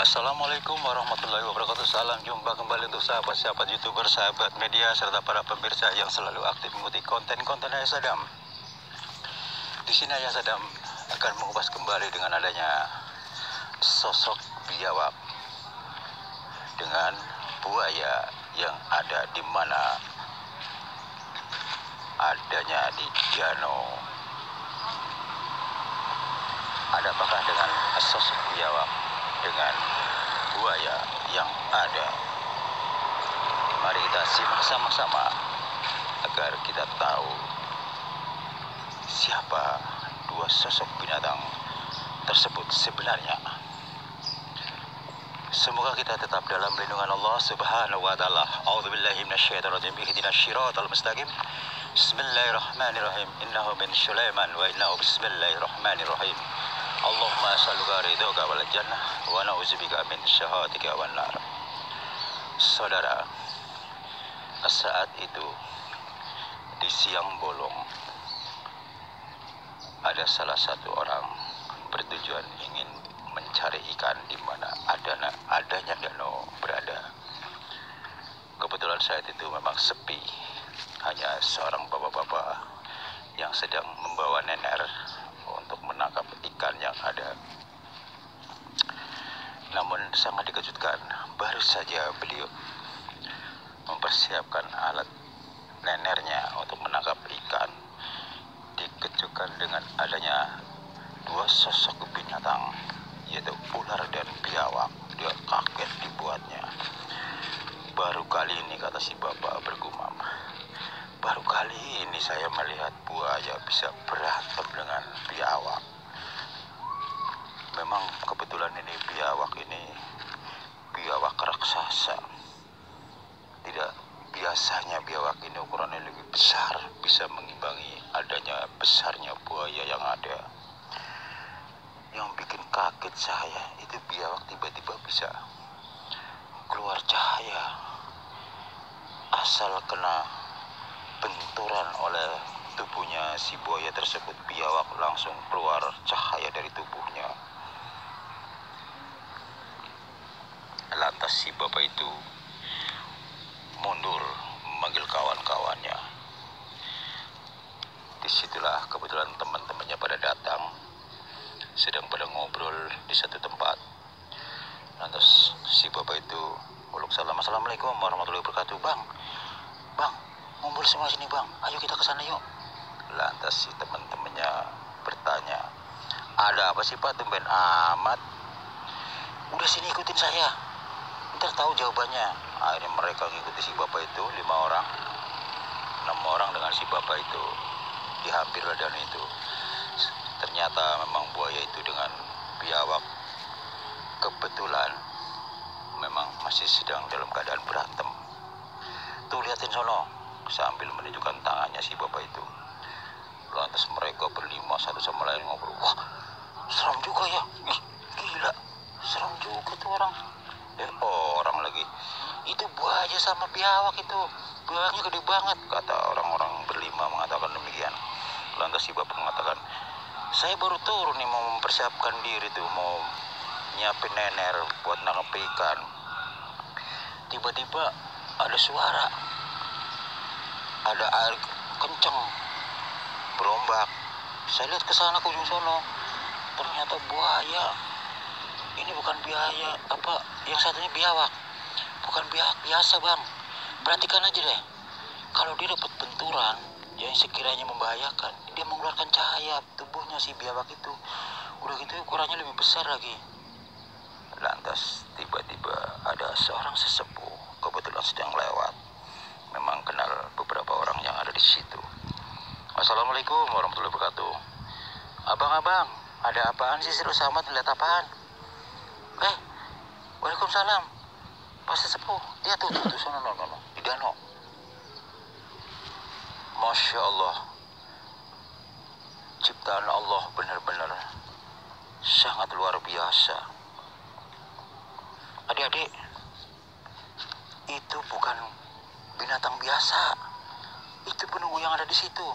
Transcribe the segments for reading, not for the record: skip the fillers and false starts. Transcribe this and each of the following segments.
Assalamualaikum warahmatullahi wabarakatuh. Salam jumpa kembali untuk sahabat-sahabat YouTuber, sahabat media, serta para pemirsa yang selalu aktif mengikuti konten-konten Ayah Sadam. Di sini Ayah Sadam akan mengupas kembali dengan adanya sosok biawak dengan buaya yang ada di mana adanya di danau. Adakah dengan sosok biawak dengan buaya yang ada? Mari kita simak sama-sama agar kita tahu siapa dua sosok binatang tersebut sebenarnya. Semoga kita tetap dalam lindungan Allah Subhanahu wa taala. A'udzubillahi minasyaitonirrajim. Ihdinas shiratal mustaqim. Bismillahirrahmanirrahim. Innahu min Sulaiman wa innahu bismillahirrahmanirrahim. Allahumma as'aluka ridhoka wal jannah wa na'udzubika min syahwatika wan nar. Saudara, saat itu di siang bolong ada salah satu orang bertujuan ingin mencari ikan di mana adanya danau berada. Kebetulan saat itu memang sepi, hanya seorang bapak-bapak yang sedang membawa nener untuk menangkap ikan yang ada. Namun sangat dikejutkan, baru saja beliau mempersiapkan alat nenernya untuk menangkap ikan, dikejutkan dengan adanya dua sosok binatang, yaitu ular dan biawak. Dia kaget dibuatnya. Baru kali ini, kata si bapak bergumam, baru kali ini saya melihat buaya bisa berantem dengan biawak. Memang kebetulan ini biawak raksasa. Tidak biasanya biawak ini ukurannya lebih besar, bisa mengimbangi adanya besarnya buaya yang ada. Yang bikin kaget saya itu biawak tiba-tiba bisa keluar cahaya asal kena benturan oleh tubuhnya si buaya tersebut. Biawak langsung keluar cahaya dari tubuhnya. Lantas si bapak itu mundur memanggil kawan-kawannya. Disitulah kebetulan teman-temannya pada datang, sedang pada ngobrol di satu tempat. Lantas si bapak itu uluk salam, assalamualaikum warahmatullahi wabarakatuh. Bang, ngumpul semua sini bang, ayo kita ke sana yuk. Lantas si teman-temannya bertanya, ada apa sih pak, tumben amat? Udah sini ikutin saya, ntar tahu jawabannya. Akhirnya mereka ngikuti si bapak itu, 6 orang dengan si bapak itu dihampir danau itu. Ternyata memang buaya itu dengan biawak kebetulan memang masih sedang dalam keadaan berantem. Tuh liatin sono, sambil menunjukkan tangannya si bapak itu. Lantas mereka berlima satu sama lain ngobrol, wah seram juga ya, ih gila, seram juga tuh orang. Orang lagi, itu buaya sama biawak itu, biawaknya gede banget, kata orang-orang berlima mengatakan demikian. Lantas si bapak mengatakan, saya baru turun nih mau mempersiapkan diri tuh, mau nyiapin nener buat nangkep ikan. Tiba-tiba ada suara, ada air kenceng berombak. Saya lihat ke sana, ke ujung sono, ternyata buaya. Ini bukan biaya apa yang satunya biawak, bukan biawak biasa bang. Perhatikan aja deh, kalau dia dapat benturan yang sekiranya membahayakan, dia mengeluarkan cahaya tubuhnya si biawak itu. Udah gitu ukurannya lebih besar lagi. Lantas tiba-tiba ada seorang sesepuh kebetulan sedang lewat, memang kenal beberapa orang yang ada di situ. Assalamualaikum warahmatullahi wabarakatuh. Abang-abang, ada apaan sih serius amat, lihat apaan? Waalaikumsalam. Pas sesepuh, dia tuh sono di danau. Masya Allah, ciptaan Allah benar-benar sangat luar biasa. Adik-adik, itu bukan binatang biasa, itu penunggu yang ada di situ.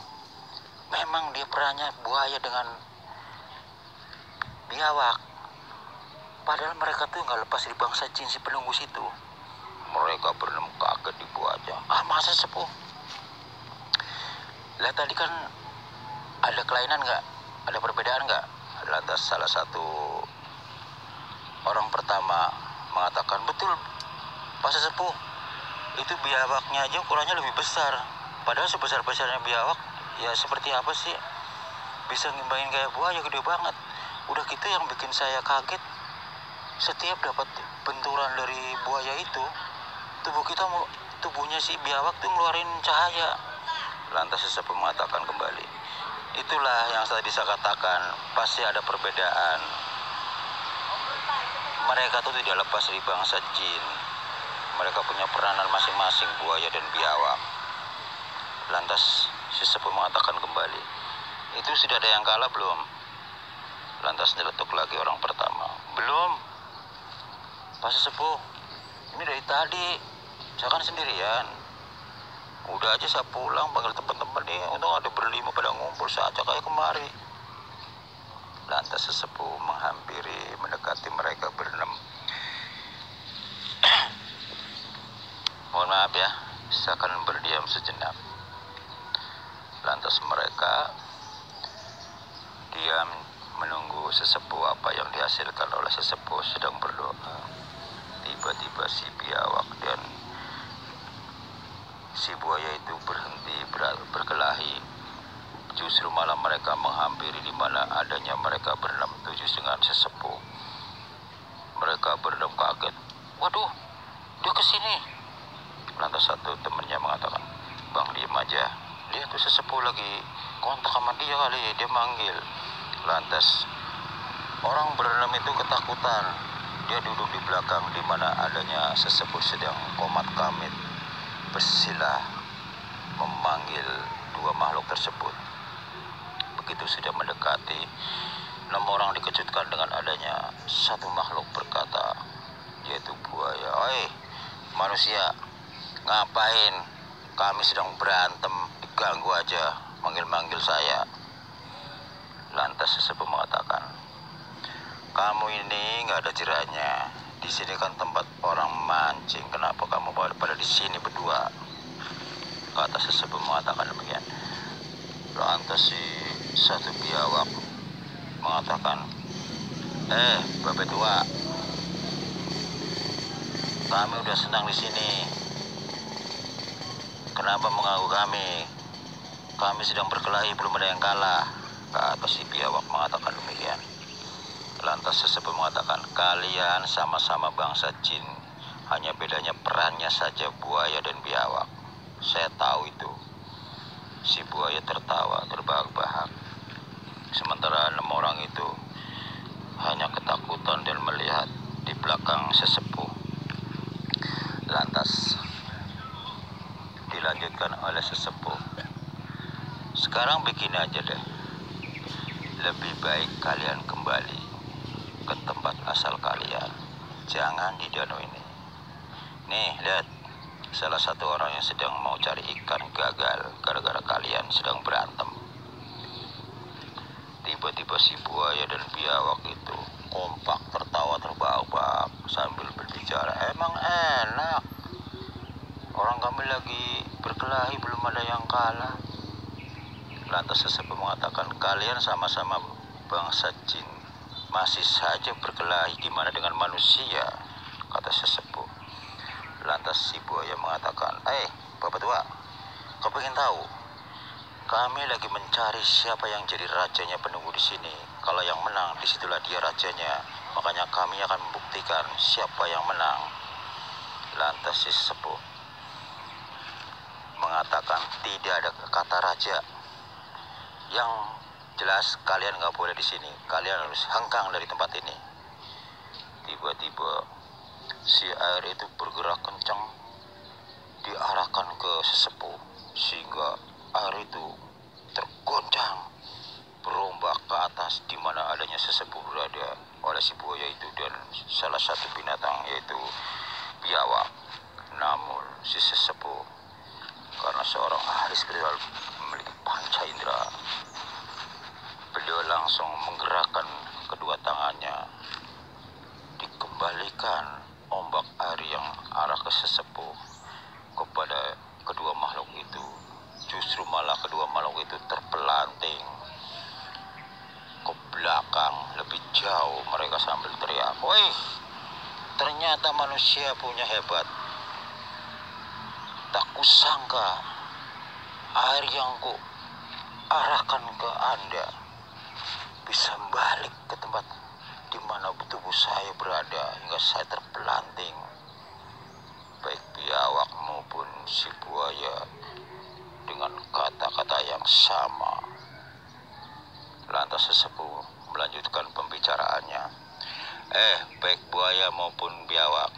Memang dia perannya buaya dengan biawak. Padahal mereka tuh nggak lepas dari bangsa jin si penunggu situ. Mereka berenam kaget di buahnya. Masa sepuh? Lah tadi kan ada kelainan nggak? Ada perbedaan nggak? Lantas salah satu orang pertama mengatakan, betul Pak Sesepuh, itu biawaknya aja ukurannya lebih besar. Padahal sebesar-besarnya biawak, ya seperti apa sih? Bisa ngimbangin kayak buaya, gede banget. Udah gitu yang bikin saya kaget, setiap dapat benturan dari buaya itu, tubuhnya si biawak tuh ngeluarin cahaya. Lantas Sesepuh mengatakan kembali, itulah yang tadi saya katakan, pasti ada perbedaan. Mereka tuh tidak lepas dari bangsa jin. Mereka punya peranan masing-masing, buaya dan biawak. Lantas Sesepuh mengatakan kembali, itu sudah ada yang kalah belum? Lantas nyeletuk lagi orang pertama, belum Pak Sesepuh, ini dari tadi saya kan sendirian. Udah aja saya pulang panggil teman-teman nih, untung ada berlima pada ngumpul saja kayak kemari. Lantas Sesepuh menghampiri, mendekati mereka berenam. Mohon maaf ya, saya akan berdiam sejenak. Lantas mereka diam menunggu Sesepuh. Apa yang dihasilkan oleh Sesepuh sedang berdoa. Tiba-tiba si biawak dan si buaya itu berhenti berkelahi. Justru malah mereka menghampiri di mana adanya mereka berenam tuju dengan Sesepuh. Mereka berenam kaget. Waduh, dia kesini. Lantas satu temannya mengatakan, bang diam aja, dia tuh Sesepuh lagi kontak sama dia kali, dia manggil. Lantas orang berenam itu ketakutan. Dia duduk di belakang di mana adanya Sesepuh sedang komat kamit bersilah memanggil dua makhluk tersebut. Begitu sudah mendekati, 6 orang dikejutkan dengan adanya satu makhluk berkata, yaitu buaya, oi manusia, ngapain? Kami sedang berantem, diganggu aja, manggil-manggil saya. Lantas Sesepuh mengatakan, kamu ini nggak ada jeraknya. Di sini kan tempat orang mancing. Kenapa kamu pada di sini berdua? Kata Sesepuh mengatakan demikian. Lantas si satu biawak mengatakan, Bapak tua, kami udah senang di sini. Kenapa mengganggu kami? Kami sedang berkelahi, belum ada yang kalah. Kata si biawak mengatakan demikian. Lantas Sesepuh mengatakan, kalian sama-sama bangsa jin, hanya bedanya perannya saja buaya dan biawak. Saya tahu itu. Si buaya tertawa terbahak-bahak. Sementara 6 orang itu hanya ketakutan dan melihat di belakang Sesepuh. Lantas dilanjutkan oleh Sesepuh, sekarang begini aja deh, lebih baik kalian kembali ke tempat asal kalian, jangan di danau ini. Nih lihat, salah satu orang yang sedang mau cari ikan gagal gara-gara kalian sedang berantem. Tiba-tiba si buaya dan biawak itu kompak tertawa terbahak-bahak sambil berbicara, emang enak, orang kami lagi berkelahi belum ada yang kalah. Lantas Sesepuh mengatakan, kalian sama-sama bangsa jin, masih saja berkelahi, gimana dengan manusia? Kata Sesepuh. Lantas si buaya mengatakan, Bapak tua, kau pengen tahu? Kami lagi mencari siapa yang jadi rajanya penunggu di sini. Kalau yang menang, disitulah dia rajanya. Makanya kami akan membuktikan siapa yang menang. Lantas si Sesepuh mengatakan, tidak ada kata raja. Yang jelas kalian nggak boleh di sini. Kalian harus hengkang dari tempat ini. Tiba-tiba si air itu bergerak kencang, diarahkan ke Sesepuh, sehingga air itu tergoncang, berombak ke atas di mana adanya Sesepuh berada oleh si buaya itu dan salah satu binatang yaitu biawak. Namun si Sesepuh karena seorang ahli spiritual memiliki panca indera, beliau langsung menggerakkan kedua tangannya. Jangankan ombak air yang arah ke sesepuh kepada kedua makhluk itu, justru malah kedua makhluk itu terpelanting ke belakang lebih jauh. Mereka sambil teriak, "Woi, ternyata manusia punya hebat. Tak kusangka air yang ku arahkan ke Anda bisa balik ke tempat di mana tubuh saya berada hingga saya terpelanting." Baik biawak maupun si buaya dengan kata-kata yang sama. Lantas sesepuh melanjutkan pembicaraannya. Baik buaya maupun biawak,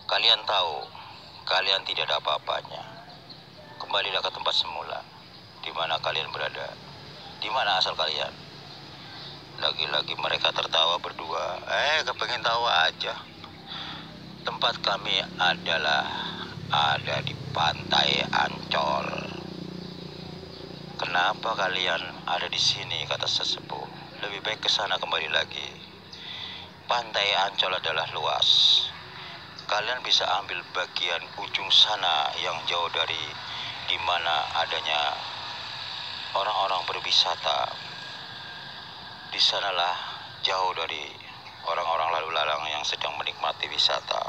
kalian tahu, kalian tidak ada apa-apanya. Kembalilah ke tempat semula. Di mana kalian berada? Di mana asal kalian? Lagi-lagi mereka tertawa berdua. Kepengen tahu aja. Tempat kami ada di pantai Ancol. Kenapa kalian ada di sini? Kata sesepuh. Lebih baik ke sana kembali lagi. Pantai Ancol adalah luas. Kalian bisa ambil bagian ujung sana yang jauh dari di mana adanya orang-orang berwisata. Di sanalah jauh dari orang-orang lalu lalang yang sedang menikmati wisata.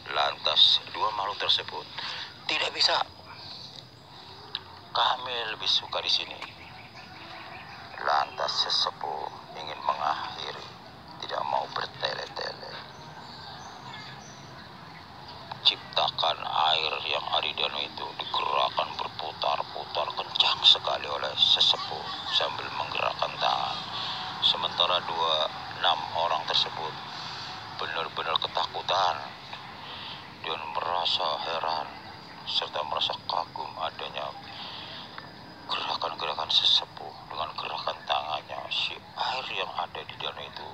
Lantas dua makhluk tersebut, "Tidak bisa. Kami lebih suka di sini." Lantas sesepuh ingin mengakhiri, tidak mau bertele-tele. Ciptakan air yang ada di danau itu digerakkan berputar-putar kencang sekali oleh sesepuh sambil menggerakkan tangan. Sementara 6 orang tersebut benar-benar ketakutan dan merasa heran serta merasa kagum adanya gerakan-gerakan sesepuh dengan gerakan tangannya. Si air yang ada di danau itu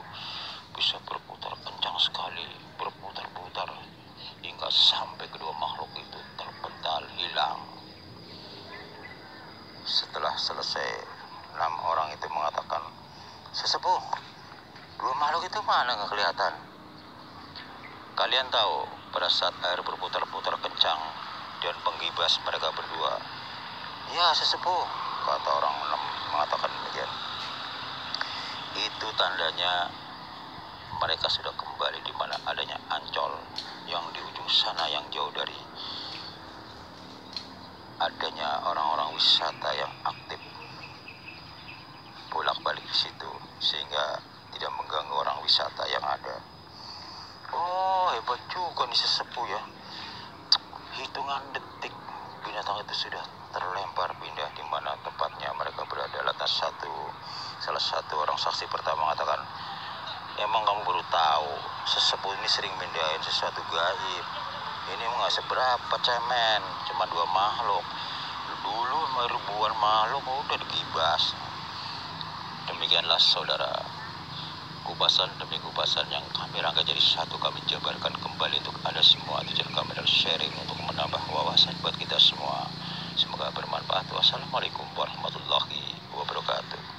bisa berputar kencang sekali, berputar-putar hingga sampai kedua makhluk itu terpental hilang. Setelah selesai, 6 orang itu mengatakan, "Sesepuh, dua makhluk itu mana nggak kelihatan?" Kalian tahu, pada saat air berputar-putar kencang dan penggibas mereka berdua. "Ya sesepuh," kata orang 6 mengatakan demikian. "Itu tandanya mereka sudah kembali di mana adanya Ancol yang di ujung sana yang jauh dari adanya orang-orang wisata yang aktif bolak-balik di situ sehingga tidak mengganggu orang wisata yang ada." Oh, hebat juga nih sesepuh ya. Hitungan detik binatang itu sudah terlempar pindah di mana tempatnya mereka berada. Lantas salah satu orang saksi pertama mengatakan, "Emang kamu baru tahu, sesepuh ini sering mindahin sesuatu gaib. Ini nggak seberapa cemen, cuma 2 makhluk. Dulu ribuan makhluk udah digibas." Demikianlah saudara, kupasan demi kupasan yang kami rangkai jadi satu, kami jabarkan kembali untuk Anda semua. Tujuan kami adalah sharing untuk menambah wawasan buat kita semua. Semoga bermanfaat. Wassalamualaikum warahmatullahi wabarakatuh.